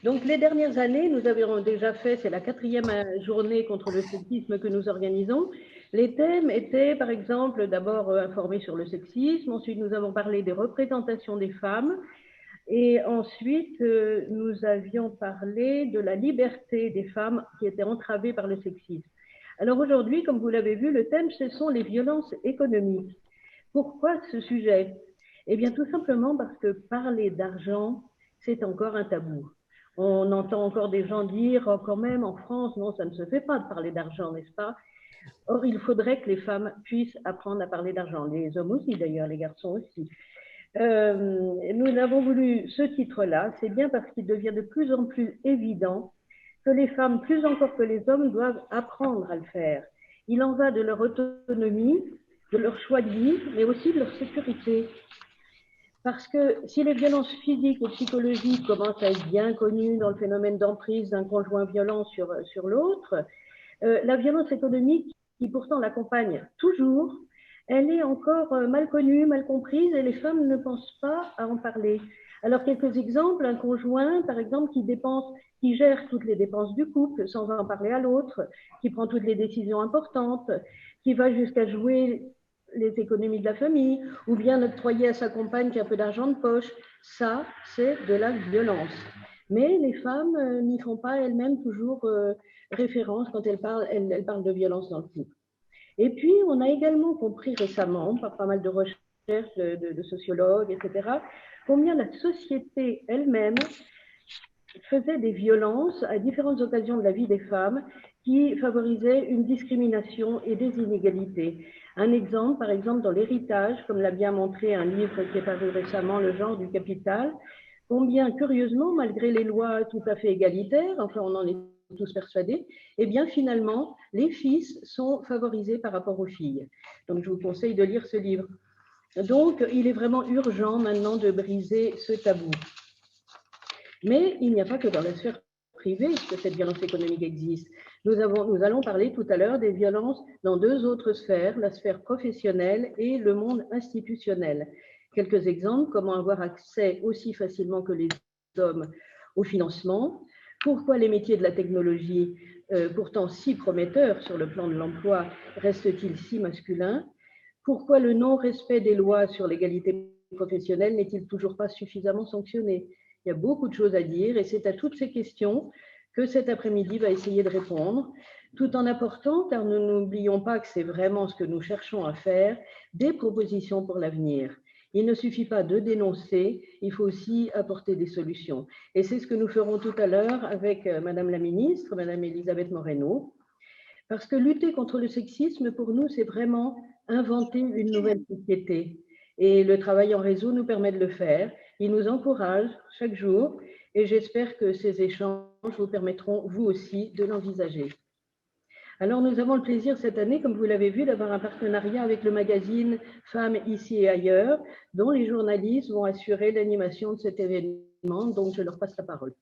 Donc, les dernières années, nous avions déjà fait, c'est la 4e journée contre le sexisme que nous organisons. Les thèmes étaient, par exemple, d'abord informer sur le sexisme, ensuite nous avons parlé des représentations des femmes, et ensuite nous avions parlé de la liberté des femmes qui étaient entravées par le sexisme. Alors aujourd'hui, comme vous l'avez vu, le thème, ce sont les violences économiques. Pourquoi ce sujet? Eh bien, tout simplement parce que parler d'argent, c'est encore un tabou. On entend encore des gens dire, oh, quand même, en France, non, ça ne se fait pas de parler d'argent, n'est-ce pas? Or, il faudrait que les femmes puissent apprendre à parler d'argent, les hommes aussi d'ailleurs, les garçons aussi. Nous avons voulu ce titre-là, c'est bien parce qu'il devient de plus en plus évident que les femmes, plus encore que les hommes, doivent apprendre à le faire. Il en va de leur autonomie, de leur choix de vie, mais aussi de leur sécurité. Parce que si les violences physiques et psychologiques commencent à être bien connues dans le phénomène d'emprise d'un conjoint violent sur l'autre, la violence économique, qui pourtant l'accompagne toujours, elle est encore mal connue, mal comprise, et les femmes ne pensent pas à en parler. Alors, quelques exemples, un conjoint, par exemple, qui gère toutes les dépenses du couple sans en parler à l'autre, qui prend toutes les décisions importantes, qui va jusqu'à jouer les économies de la famille, ou bien octroyer à sa compagne qui a un peu d'argent de poche. Ça, c'est de la violence. Mais les femmes n'y font pas elles-mêmes toujours référence quand elles parlent de violence dans le couple. Et puis, on a également compris récemment, par pas mal de recherches de sociologues, etc., combien la société elle-même faisait des violences à différentes occasions de la vie des femmes qui favorisaient une discrimination et des inégalités. Un exemple, par exemple, dans l'héritage, comme l'a bien montré un livre qui est paru récemment, Le genre du capital, combien, curieusement, malgré les lois tout à fait égalitaires, enfin on en est tous persuadés, eh bien finalement, les fils sont favorisés par rapport aux filles. Donc je vous conseille de lire ce livre. Donc il est vraiment urgent maintenant de briser ce tabou. Mais il n'y a pas que dans la sphère privée que cette violence économique existe. Nous allons parler tout à l'heure des violences dans deux autres sphères, la sphère professionnelle et le monde institutionnel. Quelques exemples, comment avoir accès aussi facilement que les hommes au financement, pourquoi les métiers de la technologie, pourtant si prometteurs sur le plan de l'emploi, restent-ils si masculins, pourquoi le non-respect des lois sur l'égalité professionnelle n'est-il toujours pas suffisamment sanctionné? Il y a beaucoup de choses à dire et c'est à toutes ces questions que cet après-midi va essayer de répondre, tout en apportant, car nous n'oublions pas que c'est vraiment ce que nous cherchons à faire, des propositions pour l'avenir. Il ne suffit pas de dénoncer, il faut aussi apporter des solutions. Et c'est ce que nous ferons tout à l'heure avec Madame la ministre, Madame Elisabeth Moreno, parce que lutter contre le sexisme, pour nous, c'est vraiment inventer une nouvelle société. Et le travail en réseau nous permet de le faire. Il nous encourage chaque jour et j'espère que ces échanges vous permettront, vous aussi, de l'envisager. Alors, nous avons le plaisir cette année, comme vous l'avez vu, d'avoir un partenariat avec le magazine Femmes ici et ailleurs, dont les journalistes vont assurer l'animation de cet événement. Donc, je leur passe la parole.